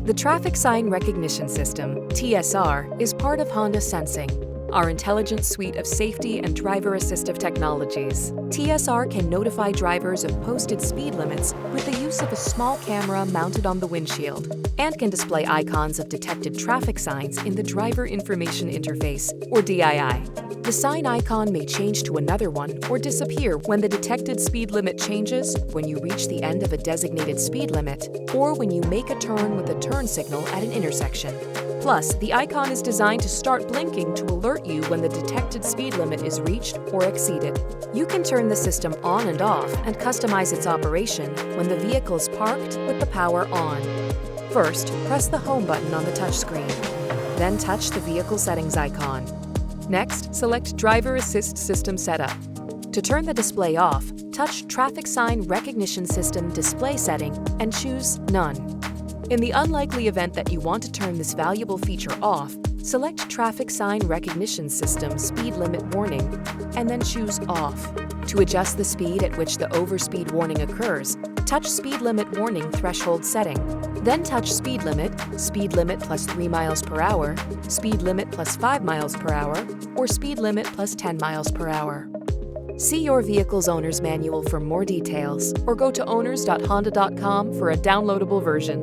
The Traffic Sign Recognition System, TSR, is part of Honda Sensing, our intelligent suite of safety and driver-assistive technologies. TSR can notify drivers of posted speed limits with the use of a small camera mounted on the windshield, and can display icons of detected traffic signs in the Driver Information Interface, or DII. The sign icon may change to another one or disappear when the detected speed limit changes, when you reach the end of a designated speed limit, or when you make a turn with a turn signal at an intersection. Plus, the icon is designed to start blinking to alert you when the detected speed limit is reached or exceeded. You can turn the system on and off and customize its operation when the vehicle is parked with the power on. First, press the Home button on the touchscreen. Then touch the Vehicle Settings icon. Next, select Driver Assist System Setup. To turn the display off, touch Traffic Sign Recognition System Display Setting and choose None. In the unlikely event that you want to turn this valuable feature off, select Traffic Sign Recognition System Speed Limit Warning and then choose Off. To adjust the speed at which the overspeed warning occurs, touch Speed Limit Warning Threshold Setting. Then touch Speed Limit plus 3 miles per hour, Speed Limit plus 5 miles per hour, or Speed Limit plus 10 miles per hour. See your vehicle's owner's manual for more details, or go to owners.honda.com for a downloadable version.